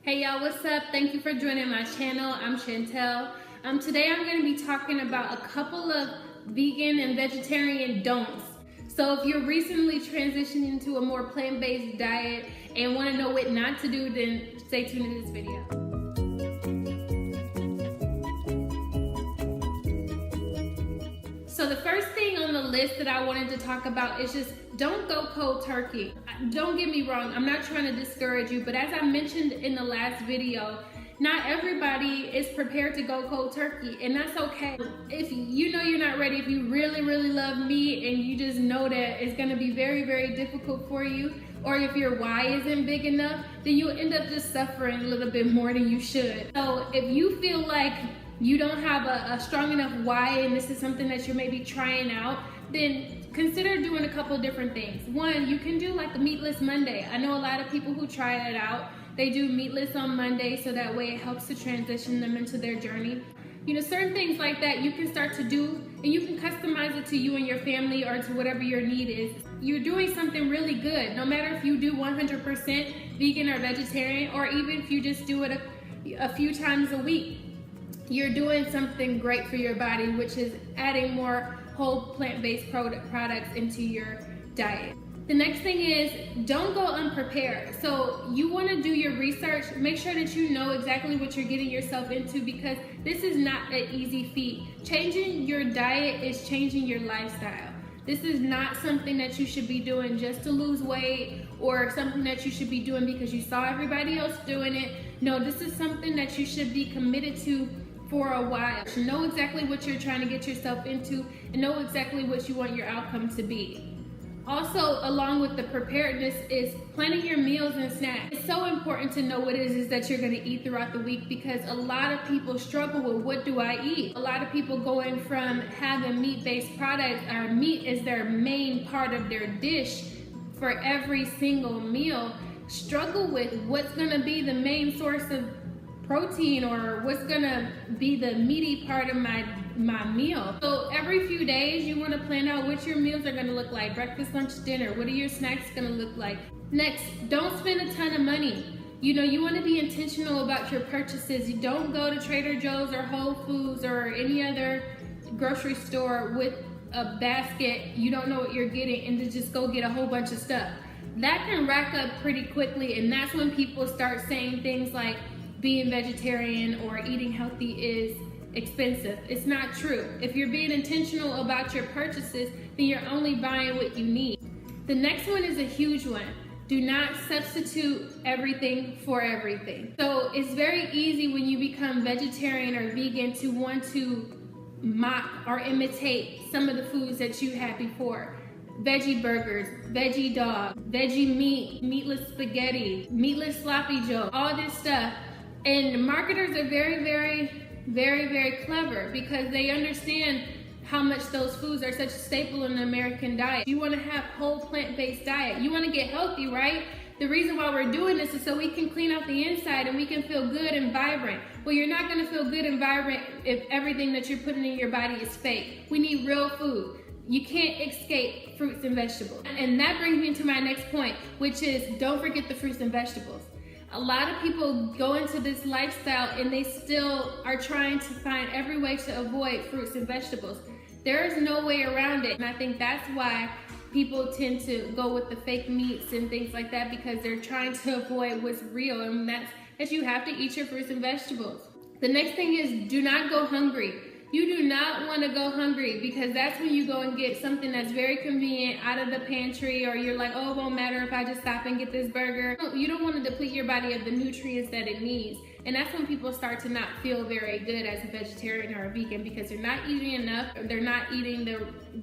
Hey y'all, what's up? Thank you for joining my channel. I'm Chantel. Today I'm going to be talking about a couple of vegan and vegetarian don'ts. So if you're recently transitioning into a more plant-based diet and want to know what not to do, then stay tuned to this video. So the first thing on the list that I wanted to talk about is just don't go cold turkey. Don't get me wrong, I'm not trying to discourage you, but as I mentioned in the last video, not everybody is prepared to go cold turkey, and that's okay. If you know you're not ready, if you really love meat and you just know that it's gonna be very difficult for you, or if your why isn't big enough, then you'll end up just suffering a little bit more than you should. So if you feel like you don't have a strong enough why and this is something that you're maybe trying out, then consider doing a couple different things. One, you can do like a meatless Monday. I know a lot of people who try it out. They do meatless on Monday, so that way it helps to transition them into their journey. You know, certain things like that you can start to do, and you can customize it to you and your family or to whatever your need is. You're doing something really good, no matter if you do 100% vegan or vegetarian, or even if you just do it a few times a week. You're doing something great for your body, which is adding more whole plant-based products into your diet. The next thing is, don't go unprepared. So you want to do your research, make sure that you know exactly what you're getting yourself into, because this is not an easy feat. Changing your diet is changing your lifestyle. This is not something that you should be doing just to lose weight, or something that you should be doing because you saw everybody else doing it. No, this is something that you should be committed to for a while. Know exactly what you're trying to get yourself into and know exactly what you want your outcome to be. Also, along with the preparedness, is planning your meals and snacks. It's so important to know what it is that you're going to eat throughout the week, because a lot of people struggle with, what do I eat? A lot of people going from having meat-based products, or meat is their main part of their dish for every single meal, struggle with what's going to be the main source of protein, or what's gonna be the meaty part of my meal. So every few days you want to plan out what your meals are gonna look like. Breakfast, lunch, dinner. What are your snacks gonna look like? Next, don't spend a ton of money. You know, you want to be intentional about your purchases. You don't go to Trader Joe's or Whole Foods or any other grocery store with a basket, you don't know what you're getting, and to just go get a whole bunch of stuff. That can rack up pretty quickly, and that's when people start saying things like being vegetarian or eating healthy is expensive. It's not true. If you're being intentional about your purchases, then you're only buying what you need. The next one is a huge one. Do not substitute everything for everything. So it's very easy when you become vegetarian or vegan to want to mock or imitate some of the foods that you had before. Veggie burgers, veggie dog, veggie meat, meatless spaghetti, meatless sloppy joe, all this stuff. And marketers are very clever, because they understand how much those foods are such a staple in the American diet. You want to have whole plant-based diet. You want to get healthy, right? The reason why we're doing this is so we can clean out the inside and we can feel good and vibrant. Well, you're not going to feel good and vibrant if everything that you're putting in your body is fake. We need real food. You can't escape fruits and vegetables. And that brings me to my next point, which is don't forget the fruits and vegetables. A lot of people go into this lifestyle and they still are trying to find every way to avoid fruits and vegetables. There is no way around it. And I think that's why people tend to go with the fake meats and things like that, because they're trying to avoid what's real, and that's that you have to eat your fruits and vegetables. The next thing is, do not go hungry. You do not want to go hungry, because that's when you go and get something that's very convenient out of the pantry, or you're like, oh, it won't matter if I just stop and get this burger. You don't want to deplete your body of the nutrients that it needs. And that's when people start to not feel very good as a vegetarian or a vegan, because they're not eating enough, or they're not eating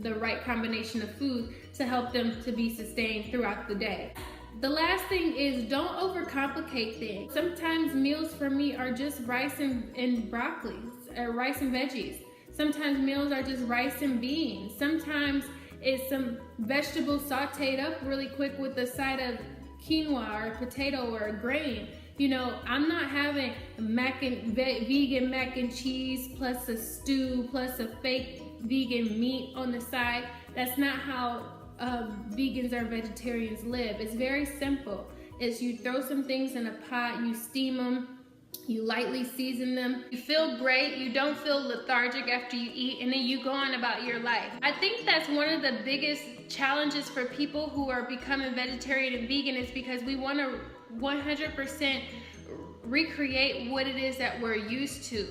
the right combination of food to help them to be sustained throughout the day. The last thing is, don't overcomplicate things. Sometimes meals for me are just rice and broccoli, or rice and veggies. Sometimes meals are just rice and beans. Sometimes it's some vegetables sauteed up really quick with a side of quinoa or a potato or a grain. You know, I'm not having vegan mac and cheese plus a stew plus a fake vegan meat on the side. That's not how vegans or vegetarians live. It's very simple. is you throw some things in a pot, you steam them, you lightly season them. You feel great, you don't feel lethargic after you eat, and then you go on about your life. I think that's one of the biggest challenges for people who are becoming vegetarian and vegan, is because we want to 100% recreate what it is that we're used to.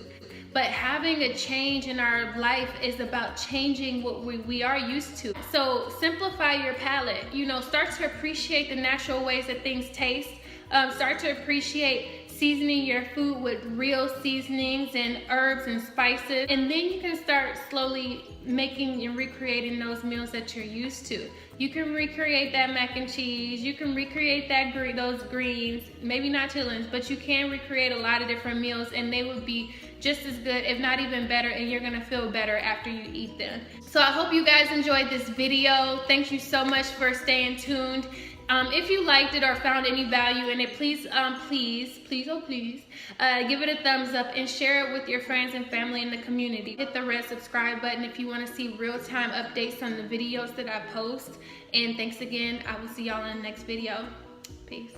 But having a change in our life is about changing what we are used to. So simplify your palate. You know, start to appreciate the natural ways that things taste. Start to appreciate seasoning your food with real seasonings and herbs and spices. And then you can start slowly making and recreating those meals that you're used to. You can recreate that mac and cheese, you can recreate those greens, maybe not chitlins, but you can recreate a lot of different meals, and they would be just as good, if not even better, and you're gonna feel better after you eat them. So I hope you guys enjoyed this video. Thank you so much for staying tuned. If you liked it or found any value in it, please, please give it a thumbs up and share it with your friends and family in the community. Hit the red subscribe button if you want to see real-time updates on the videos that I post. And thanks again. I will see y'all in the next video. Peace.